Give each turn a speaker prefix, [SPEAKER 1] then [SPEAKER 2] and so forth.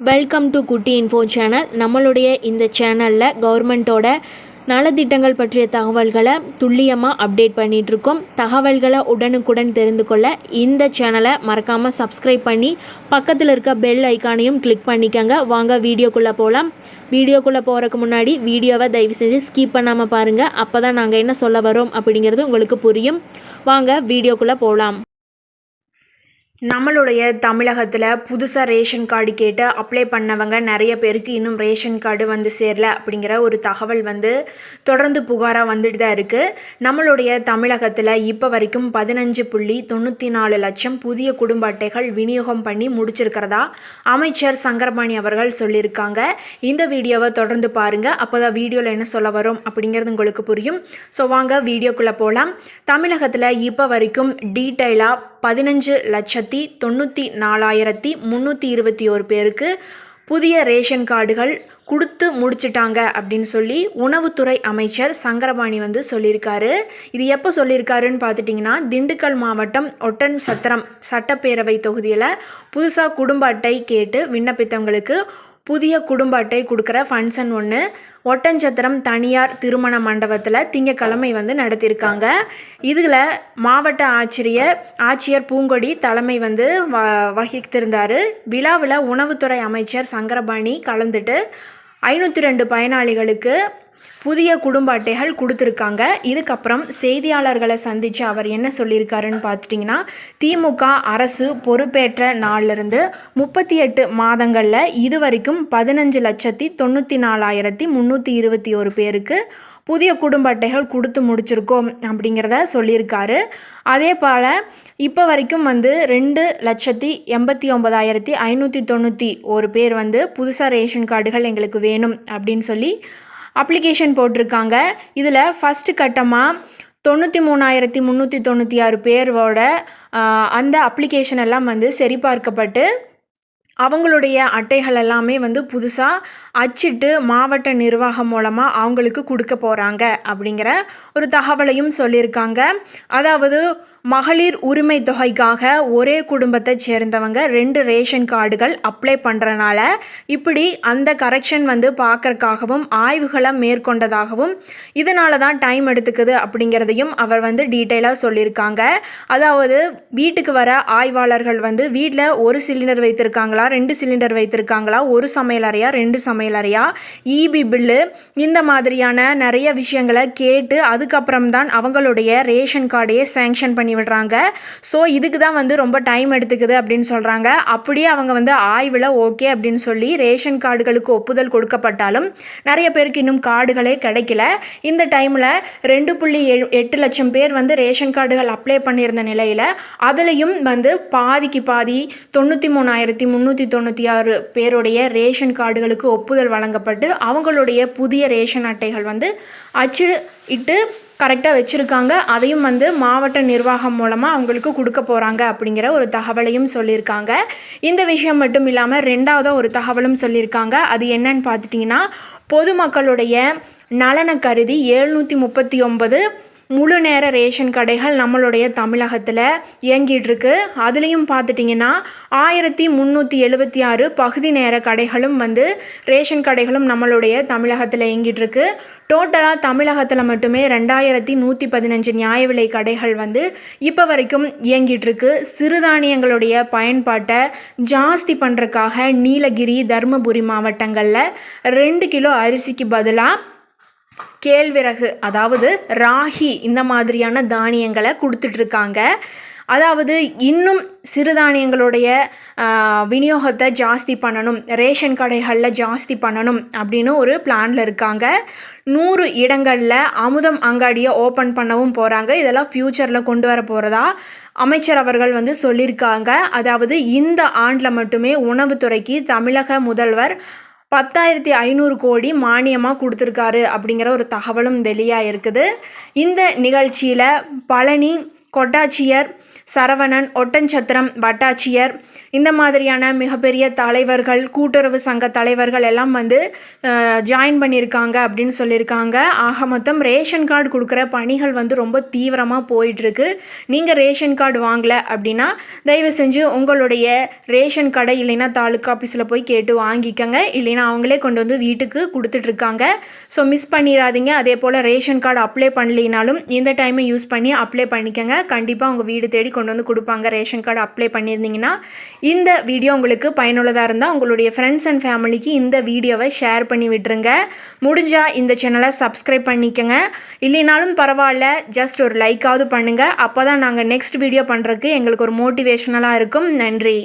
[SPEAKER 1] Welcome to குட்டி info channel. நம்மளுடைய இந்த சேனலில் கவர்மெண்ட்டோட நலத்திட்டங்கள் பற்றிய தகவல்களை துல்லியமாக அப்டேட் பண்ணிகிட்ருக்கோம். தகவல்களை உடனுக்குடன் தெரிந்து கொள்ள இந்த சேனலை மறக்காமல் சப்ஸ்கிரைப் பண்ணி பக்கத்தில் இருக்க பெல் ஐக்கானையும் கிளிக் பண்ணிக்கோங்க. வாங்க வீடியோக்குள்ளே போகலாம். வீடியோக்குள்ளே போகிறதுக்கு முன்னாடி வீடியோவை தயவு செஞ்சு ஸ்கிப் பண்ணாமல் பாருங்கள். அப்போ தான் நாங்கள் என்ன சொல்ல வரோம் அப்படிங்கிறது உங்களுக்கு புரியும். வாங்க வீடியோக்குள்ளே போகலாம். நம்மளுடைய தமிழகத்தில் புதுசாக ரேஷன் கார்டு கேட்டு அப்ளை பண்ணவங்க நிறைய பேருக்கு இன்னும் ரேஷன் கார்டு வந்து சேரல அப்படிங்கிற ஒரு தகவல் வந்து தொடர்ந்து புகாராக வந்துட்டு தான் இருக்குது. நம்மளுடைய தமிழகத்தில் இப்போ வரைக்கும் 15.94 லட்சம் புதிய குடும்ப அட்டைகள் விநியோகம் பண்ணி முடிச்சிருக்கிறதா அமைச்சர் சங்கரபாணி அவர்கள் சொல்லியிருக்காங்க. இந்த வீடியோவை தொடர்ந்து பாருங்கள். அப்போ தான் வீடியோவில் என்ன சொல்ல வரும் அப்படிங்கிறது உங்களுக்கு புரியும். ஸோ வாங்க வீடியோக்குள்ளே போகலாம். தமிழகத்தில் இப்போ வரைக்கும் டீட்டெயிலாக 15,94,321 பேருக்கு புதிய ரேஷன் கார்டுகள் கொடுத்து முடிச்சிட்டாங்க அப்படின்னு சொல்லி உணவுத்துறை அமைச்சர் சங்கரபாணி வந்து சொல்லியிருக்காரு. இது எப்போ சொல்லியிருக்காருன்னு பார்த்துட்டிங்கன்னா, திண்டுக்கல் மாவட்டம் ஒட்டன்சத்திரம் சட்டப்பேரவை தொகுதியில் புதுசாக குடும்ப அட்டை கேட்டு விண்ணப்பித்தவங்களுக்கு புதிய குடும்ப அட்டை கொடுக்குற ஃபங்க்ஷன் ஒன்று ஒட்டன்சத்திரம் தனியார் திருமண மண்டபத்தில் திங்கக்கிழமை வந்து நடத்தியிருக்காங்க. இதில் மாவட்ட ஆட்சியர் பூங்கொடி தலைமை வந்து வகித்திருந்தார். விழாவில் உணவுத்துறை அமைச்சர் சங்கரபாணி கலந்துட்டு 502 பயனாளிகளுக்கு புதிய குடும்ப அட்டைகள் கொடுத்துருக்காங்க. இதுக்கப்புறம் செய்தியாளர்களை சந்தித்து அவர் என்ன சொல்லியிருக்காருன்னு பார்த்துட்டிங்கன்னா, திமுக அரசு பொறுப்பேற்ற நாளிலிருந்து 38 மாதங்களில் இதுவரைக்கும் 15,94,321 பேருக்கு புதிய குடும்ப அட்டைகள் கொடுத்து முடிச்சிருக்கோம் அப்படிங்கிறத சொல்லியிருக்காரு. அதே போல் இப்போ வரைக்கும் வந்து 2,89,591 பேர் வந்து புதுசாக ரேஷன் கார்டுகள் எங்களுக்கு வேணும் அப்படின்னு சொல்லி அப்ளிகேஷன் போட்டிருக்காங்க. இதில் ஃபஸ்ட்டு கட்டமாக 93,396 பேரோட அந்த அப்ளிகேஷன் எல்லாம் வந்து சரிபார்க்கப்பட்டு அவங்களுடைய அட்டைகள் எல்லாமே வந்து புதுசாக அச்சிட்டு மாவட்ட நிர்வாகம் மூலமாக அவங்களுக்கு கொடுக்க போகிறாங்க அப்படிங்கிற ஒரு தகவலையும் சொல்லியிருக்காங்க. அதாவது மகளிர் உரிமை தொகைக்காக ஒரே குடும்பத்தை சேர்ந்தவங்க 2 ரேஷன் கார்டுகள் அப்ளை பண்ணுறனால இப்படி அந்த கரெக்ஷன் வந்து பார்க்கறக்காகவும் ஆய்வுகளை மேற்கொண்டதாகவும் இதனால தான் டைம் எடுத்துக்குது அப்படிங்கிறதையும் அவர் வந்து டீட்டெயிலாக சொல்லியிருக்காங்க. அதாவது வீட்டுக்கு வர ஆய்வாளர்கள் வந்து வீட்டில் 1 சிலிண்டர் வைத்திருக்காங்களா, 2 சிலிண்டர் வைத்திருக்காங்களா, 1 சமையலறையா, 2 சமையலறையா, இபி பில்லு, இந்த மாதிரியான நிறைய விஷயங்களை கேட்டு அதுக்கப்புறம் தான் அவங்களுடைய ரேஷன் கார்டையே சேங்ஷன் பண்ணி விடுறாங்க. ஸோ இதுக்கு தான் வந்து ரொம்ப டைம் எடுத்துக்குது அப்படின்னு சொல்கிறாங்க. அப்படியே அவங்க வந்து ஆய்வில் ஓகே அப்படின்னு சொல்லி ரேஷன் கார்டுகளுக்கு ஒப்புதல் கொடுக்கப்பட்டாலும் நிறைய பேருக்கு இன்னும் கார்டுகளே கிடைக்கல. இந்த டைமில் 2.8 லட்சம் பேர் வந்து ரேஷன் கார்டுகள் அப்ளை பண்ணியிருந்த நிலையில் அதுலேயும் வந்து பாதிக்கு பாதி 93,396 பேருடைய ரேஷன் கார்டுகளுக்கு ஒப்புதல் வழங்கப்பட்டு அவங்களுடைய புதிய ரேஷன் அட்டைகள் வந்து அச்சு இட்டு கரெக்டாக வச்சுருக்காங்க. அதையும் வந்து மாவட்ட நிர்வாகம் மூலமாக அவங்களுக்கு கொடுக்க போகிறாங்க அப்படிங்கிற ஒரு தகவலையும் சொல்லியிருக்காங்க. இந்த விஷயம் மட்டும் இல்லாமல் 2வது ஒரு தகவலும் சொல்லியிருக்காங்க. அது என்னன்னு பார்த்துட்டிங்கன்னா, பொதுமக்களுடைய நலனை கருதி 739 முழு நேர ரேஷன் கடைகள் நம்மளுடைய தமிழகத்தில் இயங்கிட்டுருக்கு. அதுலேயும் பார்த்துட்டிங்கன்னா 1376 பகுதி நேர கடைகளும் வந்து ரேஷன் கடைகளும் நம்மளுடைய தமிழகத்தில் இயங்கிட்டுருக்கு. டோட்டலாக தமிழகத்தில் மட்டுமே 2,115 நியாய விலை கடைகள் வந்து இப்போ வரைக்கும் இயங்கிட்டுருக்கு. சிறுதானியங்களுடைய பயன்பாட்டை ஜாஸ்தி பண்ணுறதுக்காக நீலகிரி, தருமபுரி மாவட்டங்களில் 2 கிலோ அரிசிக்கு பதிலாக கேழ்விறகு, அதாவது ராகி, இந்த மாதிரியான தானியங்களை கொடுத்துட்ருக்காங்க. அதாவது இன்னும் சிறுதானியங்களுடைய விநியோகத்தை ஜாஸ்தி பண்ணணும், ரேஷன் கடைகளில் ஜாஸ்தி பண்ணணும் அப்படின்னு ஒரு பிளானில் இருக்காங்க. 100 இடங்களில் அமுதம் அங்காடியை ஓப்பன் பண்ணவும் போகிறாங்க. இதெல்லாம் ஃப்யூச்சரில் கொண்டு வர போகிறதா அமைச்சர் அவர்கள் வந்து சொல்லியிருக்காங்க. அதாவது இந்த ஆண்டில் மட்டுமே உணவுத்துறைக்கு தமிழக முதல்வர் 10,500 கோடி மானியமாக கொடுத்துருக்காரு அப்படிங்கிற ஒரு தகவலும் வெளியாக இருக்குது. இந்த நிகழ்ச்சியில் பழனி கோட்டாட்சியர் சரவணன், ஒட்டன்சத்திரம் வட்டாட்சியர் இந்த மாதிரியான மிகப்பெரிய தலைவர்கள், கூட்டுறவு சங்க தலைவர்கள் எல்லாம் வந்து ஜாயின் பண்ணியிருக்காங்க அப்படின்னு சொல்லியிருக்காங்க. ஆக மொத்தம் ரேஷன் கார்டு கொடுக்குற பணிகள் வந்து ரொம்ப தீவிரமாக போயிட்டுருக்கு. நீங்கள் ரேஷன் கார்டு வாங்கலை அப்படின்னா தயவு செஞ்சு உங்களுடைய ரேஷன் கடை இல்லைன்னா தாலுக்கா ஆஃபீஸில் போய் கேட்டு வாங்கிக்கங்க. இல்லைன்னா அவங்களே கொண்டு வந்து வீட்டுக்கு கொடுத்துட்ருக்காங்க. ஸோ மிஸ் பண்ணிடாதீங்க. அதே போல் ரேஷன் கார்டு அப்ளை பண்ணலினாலும் இந்த டைமை யூஸ் பண்ணி அப்ளை பண்ணிக்கங்க. கண்டிப்பாக உங்கள் வீடு தேடி கொண்டு வந்து கொடுப்பாங்க ரேஷன் கார்டு அப்ளை பண்ணியிருந்தீங்கன்னா. இந்த வீடியோ உங்களுக்கு பயனுள்ளதாக இருந்தால் உங்களுடைய ஃப்ரெண்ட்ஸ் அண்ட் ஃபேமிலிக்கு இந்த வீடியோவை ஷேர் பண்ணி விட்டுருங்க. முடிஞ்சால் இந்த சேனலை சப்ஸ்கிரைப் பண்ணிக்கங்க. இல்லைனாலும் பரவாயில்ல, ஜஸ்ட் ஒரு லைக்காவது பண்ணுங்கள். அப்போ தான் நாங்கள் நெக்ஸ்ட் வீடியோ பண்ணுறதுக்கு எங்களுக்கு ஒரு மோட்டிவேஷனலாக இருக்கும். நன்றி.